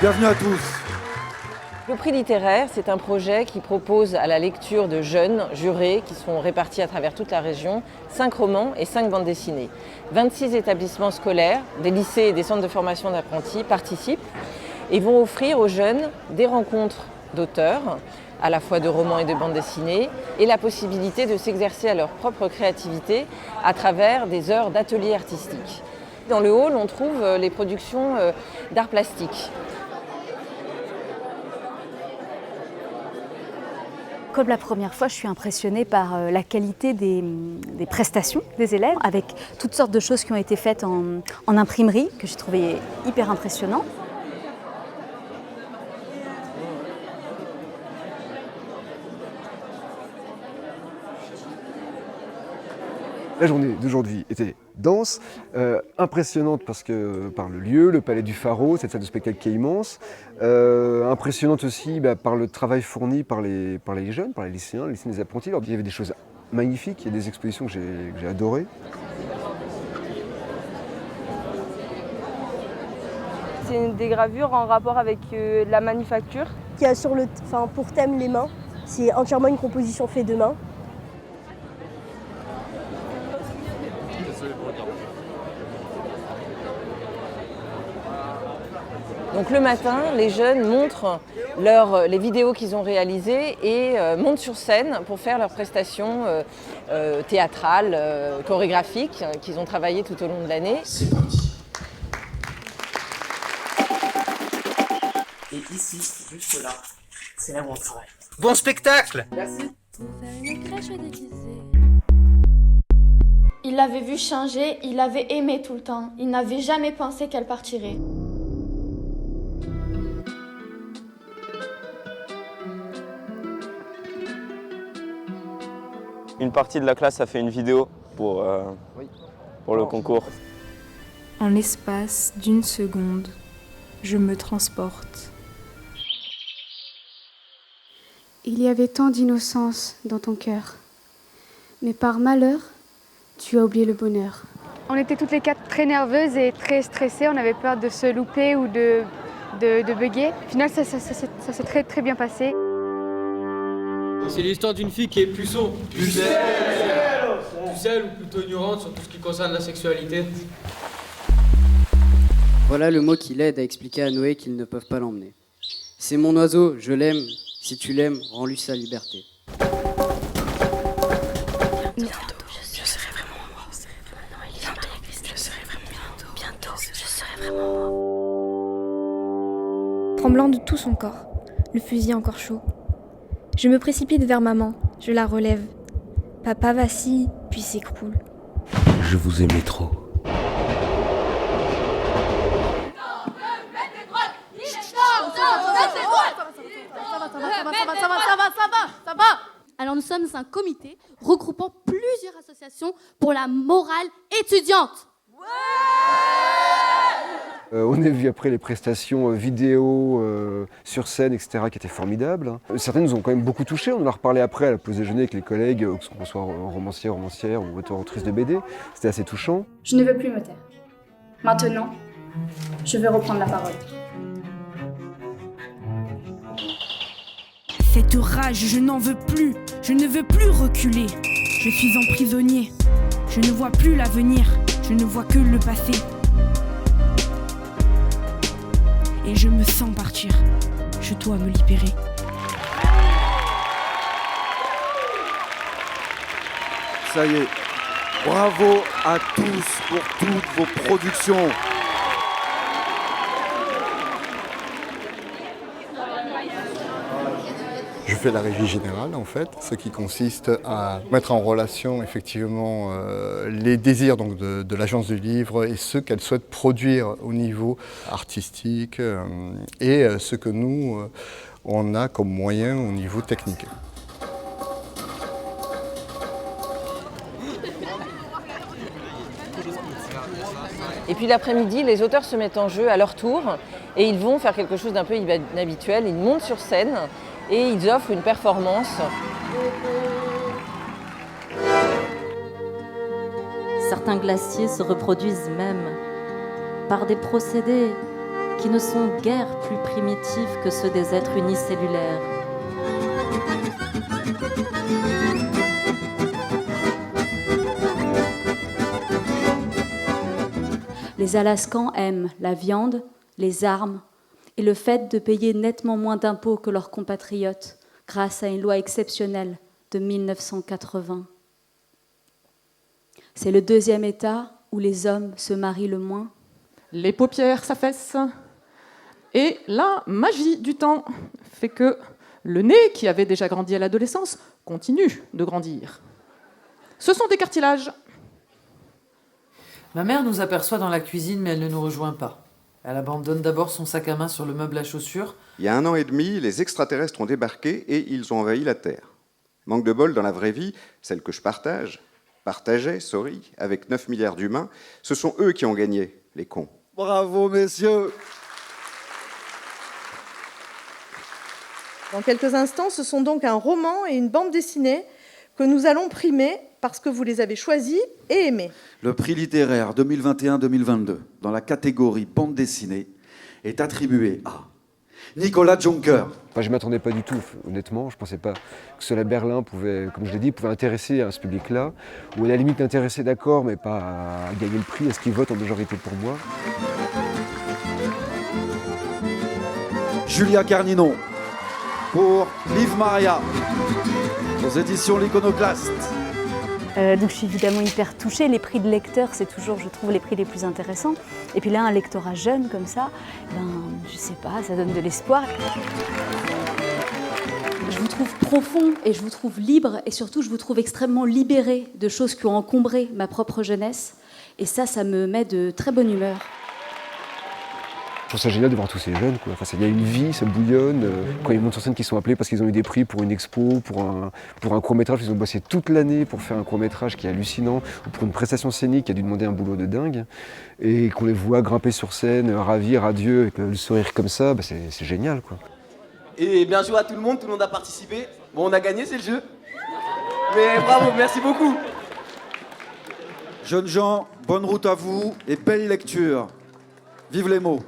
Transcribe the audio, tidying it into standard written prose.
Bienvenue à tous. Le prix littéraire, c'est un projet qui propose à la lecture de jeunes jurés qui sont répartis à travers toute la région 5 romans et 5 bandes dessinées. 26 établissements scolaires, des lycées et des centres de formation d'apprentis participent et vont offrir aux jeunes des rencontres d'auteurs, à la fois de romans et de bandes dessinées, et la possibilité de s'exercer à leur propre créativité à travers des heures d'ateliers artistiques. Dans le hall, on trouve les productions d'art plastique. Comme la première fois, je suis impressionnée par la qualité des prestations des élèves, avec toutes sortes de choses qui ont été faites en imprimerie, que j'ai trouvé hyper impressionnant. La journée d'aujourd'hui était dense, impressionnante parce que par le lieu, le Palais du Pharo, cette salle de spectacle qui est immense, impressionnante aussi par le travail fourni par les jeunes, par les lycéens des apprentis. Alors, il y avait des choses magnifiques, il y a des expositions que j'ai adorées. C'est des gravures en rapport avec la manufacture. Qui a pour thème les mains. C'est entièrement une composition faite de main. Donc le matin, les jeunes montrent les vidéos qu'ils ont réalisées et montent sur scène pour faire leurs prestations théâtrales, chorégraphiques qu'ils ont travaillées tout au long de l'année. C'est parti. Et ici, juste là, c'est là où on travaille. Bon spectacle! Merci. Il l'avait vu changer, il l'avait aimé tout le temps. Il n'avait jamais pensé qu'elle partirait. Une partie de la classe a fait une vidéo pour le concours. En l'espace d'une seconde, je me transporte. Il y avait tant d'innocence dans ton cœur. Mais par malheur, tu as oublié le bonheur. On était toutes les quatre très nerveuses et très stressées. On avait peur de se louper ou de bugger. Au final, ça s'est très très bien passé. C'est l'histoire d'une fille qui est puceau. Pucelle ou plutôt ignorante sur tout ce qui concerne la sexualité. Voilà le mot qui l'aide à expliquer à Noé qu'ils ne peuvent pas l'emmener. C'est mon oiseau, je l'aime. Si tu l'aimes, rends-lui sa liberté. Bientôt, je serai vraiment moi. Bientôt, je serai vraiment moi. Bientôt, je serai vraiment moi. Tremblant de tout son corps, le fusil encore chaud. Je me précipite vers maman, je la relève. Papa vacille, puis s'écroule. Je vous aimais trop. Ça va. Alors nous sommes un comité regroupant plusieurs associations pour la morale étudiante. On a vu après les prestations vidéo, sur scène, etc., qui étaient formidables. Certaines nous ont quand même beaucoup touchés. On en a reparlé après à la pause déjeuner avec les collègues, qu'on soit romancière ou autrice de BD. C'était assez touchant. Je ne veux plus me taire. Maintenant, je veux reprendre la parole. Cette rage, je n'en veux plus. Je ne veux plus reculer. Je suis un prisonnier. Je ne vois plus l'avenir. Je ne vois que le passé. Et je me sens partir. Je dois me libérer. Ça y est, bravo à tous pour toutes vos productions. Je fais la régie générale en fait, ce qui consiste à mettre en relation effectivement les désirs donc, de l'agence du livre et ce qu'elle souhaite produire au niveau artistique et ce que nous on a comme moyen au niveau technique. Et puis l'après-midi, les auteurs se mettent en jeu à leur tour et ils vont faire quelque chose d'un peu inhabituel. Ils montent sur scène et ils offrent une performance. Certains glaciers se reproduisent même par des procédés qui ne sont guère plus primitifs que ceux des êtres unicellulaires. Les Alaskans aiment la viande, les armes et le fait de payer nettement moins d'impôts que leurs compatriotes grâce à une loi exceptionnelle de 1980. C'est le deuxième État où les hommes se marient le moins. Les paupières s'affaissent. Et la magie du temps fait que le nez, qui avait déjà grandi à l'adolescence, continue de grandir. Ce sont des cartilages. Ma mère nous aperçoit dans la cuisine, mais elle ne nous rejoint pas. Elle abandonne d'abord son sac à main sur le meuble à chaussures. Il y a 1 an et demi, les extraterrestres ont débarqué et ils ont envahi la Terre. Manque de bol, dans la vraie vie, celle que je partageais, avec 9 milliards d'humains, ce sont eux qui ont gagné, les cons. Bravo, messieurs. Dans quelques instants, ce sont donc un roman et une bande dessinée que nous allons primer parce que vous les avez choisis et aimés. Le prix littéraire 2021-2022, dans la catégorie bande dessinée, est attribué à Nicolas Juncker. Enfin, je ne m'attendais pas du tout, honnêtement. Je ne pensais pas que Cela Berlin pouvait, comme je l'ai dit, pouvait intéresser à ce public-là, ou à la limite l'intéresser, d'accord, mais pas à gagner le prix, à ce qu'il vote en majorité pour moi. Julia Carninon pour Livre Maria, aux éditions L'Iconoclaste. Donc je suis évidemment hyper touchée. Les prix de lecteurs, c'est toujours, je trouve, les prix les plus intéressants. Et puis là, un lectorat jeune comme ça, je sais pas, ça donne de l'espoir. Je vous trouve profond et je vous trouve libre et surtout je vous trouve extrêmement libéré de choses qui ont encombré ma propre jeunesse. Et ça me met de très bonne humeur. Je trouve ça génial de voir tous ces jeunes, quoi. Enfin, il y a une vie, ça bouillonne. Quand ils montent sur scène, qu'ils sont appelés parce qu'ils ont eu des prix pour une expo, pour un court-métrage, ils ont bossé toute l'année pour faire un court-métrage qui est hallucinant, ou pour une prestation scénique qui a dû demander un boulot de dingue, et qu'on les voit grimper sur scène, ravis, radieux, avec le sourire comme ça, c'est génial, quoi. Et bien joué à tout le monde a participé. Bon, on a gagné, c'est le jeu. Mais bravo, merci beaucoup. Jeunes gens, bonne route à vous et belle lecture. Vive les mots.